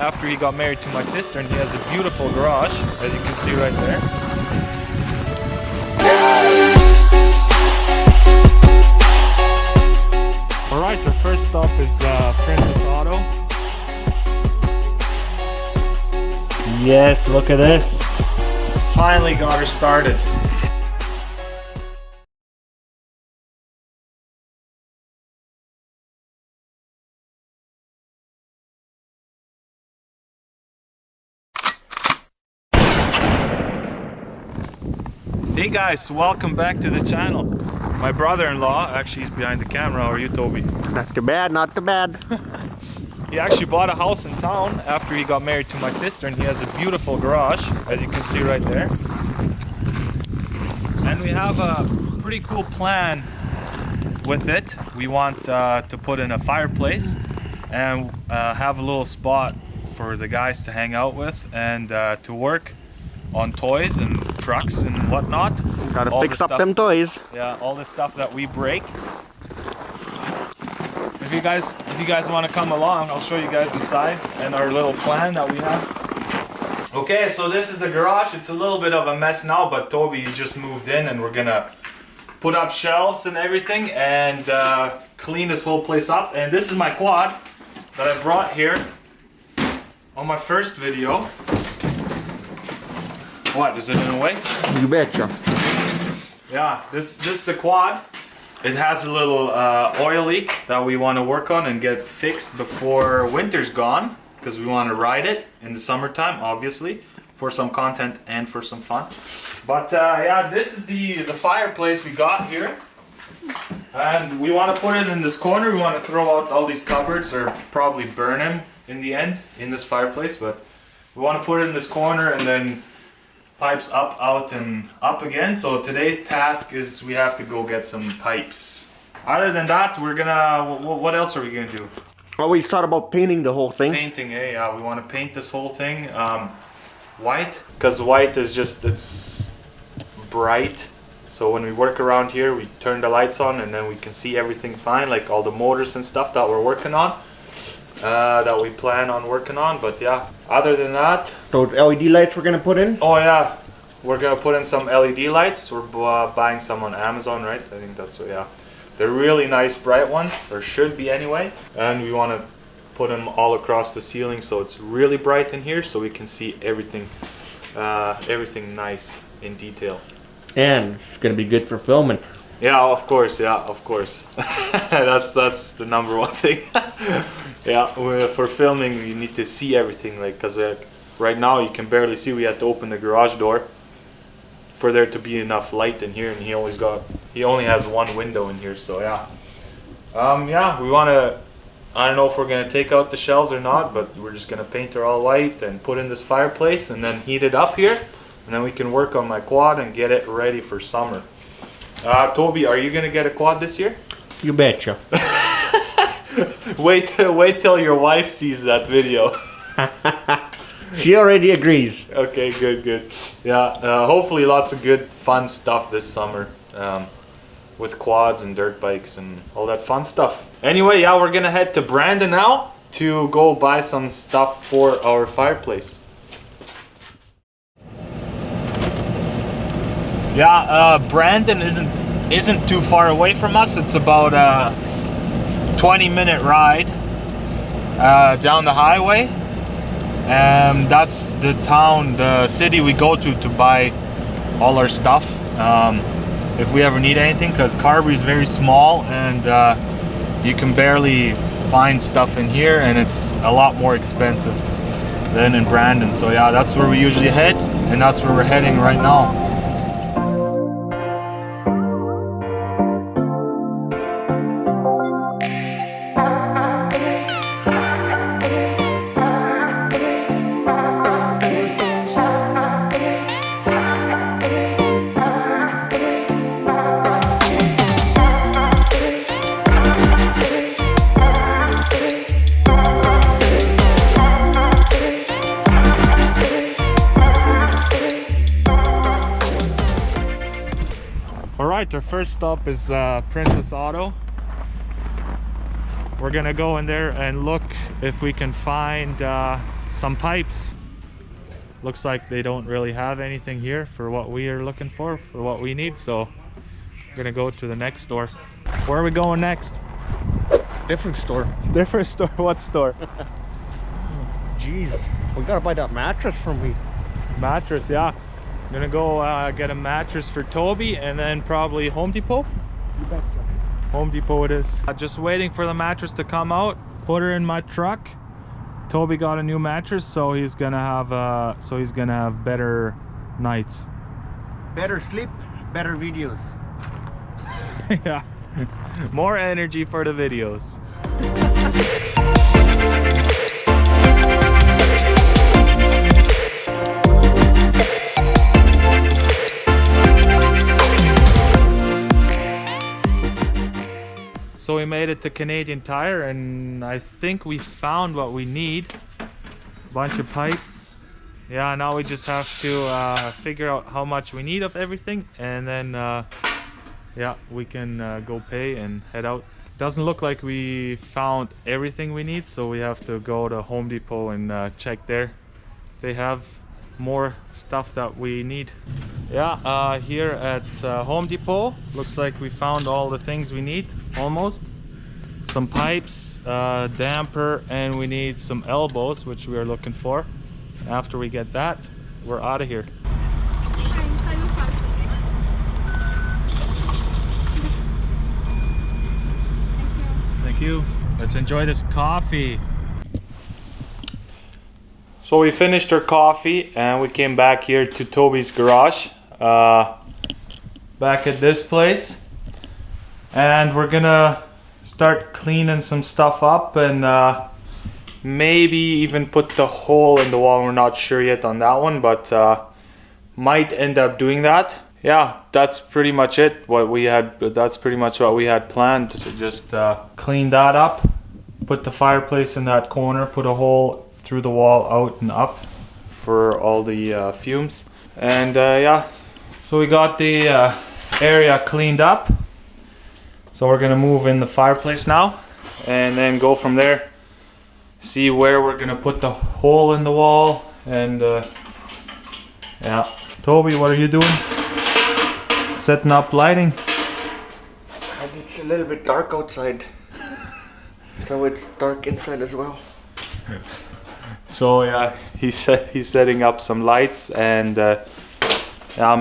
after he got married to my sister, and he has a beautiful garage, as you can see right there. Alright, our first stop is Princess Auto. Yes, look at this. Finally got her started. Hey guys, welcome back to the channel. My brother-in-law, actually he's behind the camera. How are you, Toby? Not too bad, not too bad. He actually bought a house in town after he got married to my sister, and he has a beautiful garage, as you can see right there. And we have a pretty cool plan with it. We want to put in a fireplace and have a little spot for the guys to hang out with and to work on toys and trucks and whatnot. Gotta fix up them toys. Yeah, all the stuff that we break. If you guys want to come along, I'll show you guys inside and our little plan that we have. Okay, so this is the garage. It's a little bit of a mess now, but Toby just moved in and we're gonna put up shelves and everything and clean this whole place up. And this is my quad that I brought here on my first video. What, is it in a way? You betcha. Yeah, this is the quad. It has a little oil leak that we want to work on and get fixed before winter's gone, because we want to ride it in the summertime, obviously, for some content and for some fun. But yeah, this is the fireplace we got here. And we want to put it in this corner. We want to throw out all these cupboards or probably burn them in the end in this fireplace. But we want to put it in this corner and then pipes up, out, and up again. So today's task is we have to go get some pipes. Other than that, we're gonna... What else are we gonna do? Well, we thought about painting the whole thing. Painting, eh? Yeah, we want to paint this whole thing white. Because white is just, it's bright. So when we work around here, we turn the lights on and then we can see everything fine. Like all the motors and stuff that we're working on. That we plan on working on, but yeah, other than that, Those LED lights we're gonna put in. oh yeah, we're gonna put in some LED lights. We're buying some on Amazon, right? I think that's what, yeah, they're really nice bright ones, or should be anyway, and we want to put them all across the ceiling so it's really bright in here so we can see everything everything nice in detail. And it's gonna be good for filming. Yeah, of course, that's the number one thing. Yeah, for filming you need to see everything, like, because right now you can barely see. We had to open the garage door for there to be enough light in here, and he only has one window in here, so yeah. Yeah, we want to, I don't know if we're going to take out the shelves or not, but we're just going to paint her all white and put in this fireplace and then heat it up here, and then we can work on my quad and get it ready for summer. Toby, are you going to get a quad this year? You betcha. Wait till your wife sees that video. She already agrees. Okay, good. Yeah, hopefully lots of good fun stuff this summer with quads and dirt bikes and all that fun stuff. Anyway, yeah, we're gonna head to Brandon now to go buy some stuff for our fireplace. Yeah, Brandon isn't too far away from us. It's about 20-minute ride down the highway. That's the city we go to buy all our stuff if we ever need anything, because Carberry is very small and you can barely find stuff in here, and it's a lot more expensive than in Brandon. So yeah, that's where we usually head, and that's where we're heading right now. Our first stop is Princess Auto. We're gonna go in there and look if we can find some pipes. Looks like they don't really have anything here for what we are looking for what we need. So we're gonna go to the next store. Where are we going next? Different store. Different store? What store? Jeez, we gotta buy that mattress from me. Mattress, yeah. I'm gonna go get a mattress for Toby, and then probably Home Depot. You betcha. Home Depot it is. Just waiting for the mattress to come out, put her in my truck. Toby got a new mattress, so he's gonna have better nights. Better sleep, better videos. Yeah. More energy for the videos. So we made it to Canadian Tire, and I think we found what we need. Bunch of pipes. Yeah, now we just have to figure out how much we need of everything, and then yeah, we can go pay and head out. Doesn't look like we found everything we need, so we have to go to Home Depot and check there. They have more stuff that we need. Yeah, here at Home Depot, looks like we found all the things we need, almost. Some pipes, damper, and we need some elbows, which we are looking for. After we get that, we're out of here. Thank you. Let's enjoy this coffee. So we finished our coffee and we came back here to Toby's garage, back at this place, and we're gonna start cleaning some stuff up and maybe even put the hole in the wall. We're not sure yet on that one, but might end up doing that. Yeah, that's pretty much it. That's pretty much what we had planned, to just clean that up, put the fireplace in that corner, put a hole through the wall, out and up for all the fumes. And yeah, so we got the area cleaned up. So we're gonna move in the fireplace now and then go from there. See where we're gonna put the hole in the wall. And yeah, Toby, what are you doing? Setting up lighting. And it's a little bit dark outside, so it's dark inside as well. So yeah, he's setting up some lights, and yeah,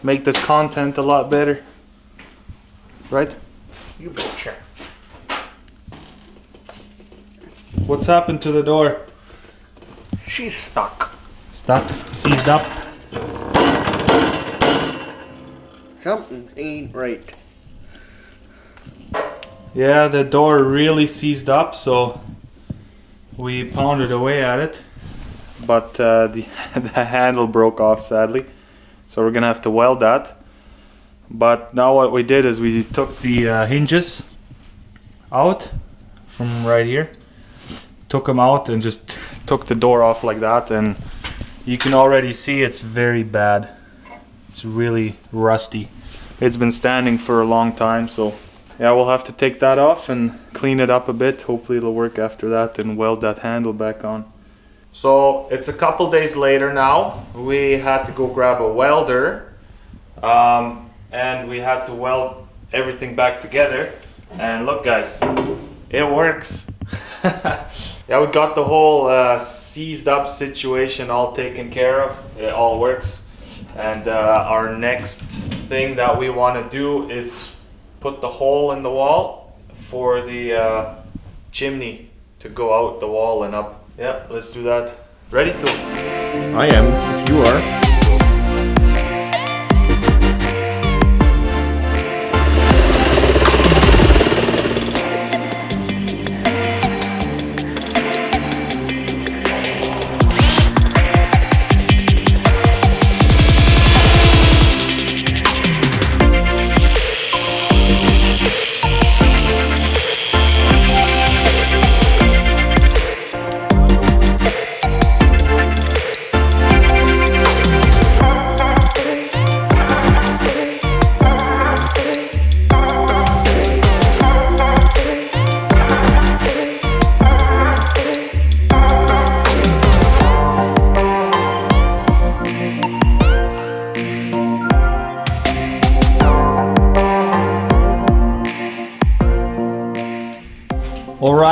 make this content a lot better, right? You betcha. What's happened to the door? She's stuck. Stuck? Seized up? Something ain't right. Yeah, the door really seized up, so we pounded away at it, but the handle broke off, sadly, so we're gonna have to weld that. But now what we did is we took the hinges out from right here, took them out and just took the door off like that, and you can already see it's very bad. It's really rusty. It's been standing for a long time, so yeah, we'll have to take that off and clean it up a bit. Hopefully it'll work after that, and weld that handle back on. So it's a couple days later now. We had to go grab a welder, and we had to weld everything back together. And look guys, it works. Yeah, we got the whole seized up situation all taken care of. It all works. And our next thing that we want to do is put the hole in the wall for the chimney to go out the wall and up. Yeah, let's do that. Ready to? I am, if you are.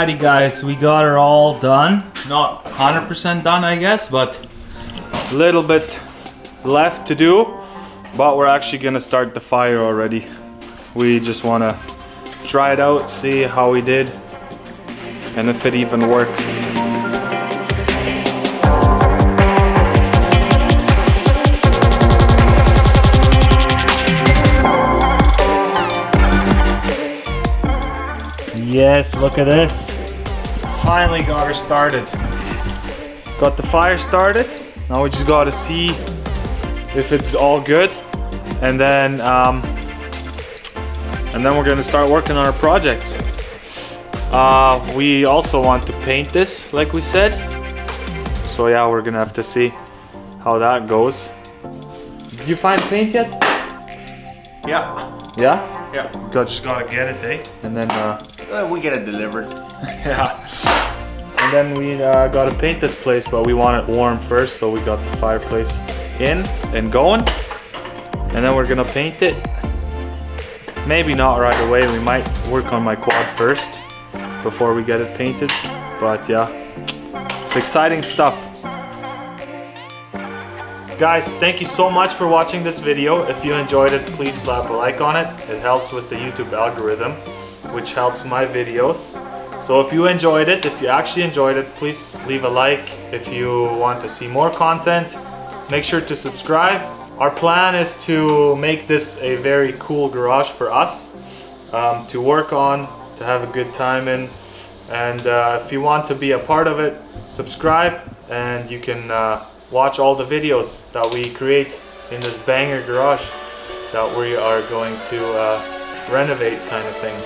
Alrighty guys, we got her all done. Not 100% done I guess, but a little bit left to do. But we're actually gonna start the fire already. We just wanna try it out, see how we did, and if it even works. Yes, look at this. Finally got her started. Got the fire started. Now we just gotta see if it's all good. And then we're gonna start working on our projects. We also want to paint this, like we said. So yeah, we're gonna have to see how that goes. Did you find paint yet? Yeah. Yeah? Yeah. Just gotta get it, eh? And then We get it delivered. yeah. And then we gotta paint this place, but we want it warm first, so we got the fireplace in and going. And then we're gonna paint it. Maybe not right away, we might work on my quad first before we get it painted. But yeah, it's exciting stuff. Guys, thank you so much for watching this video. If you enjoyed it, please slap a like on it. It helps with the YouTube algorithm, which helps my videos. So if you enjoyed it, if you actually enjoyed it, please leave a like. If you want to see more content, make sure to subscribe. Our plan is to make this a very cool garage for us to work on, to have a good time in. And if you want to be a part of it, subscribe and you can watch all the videos that we create in this banger garage that we are going to renovate, kind of thing.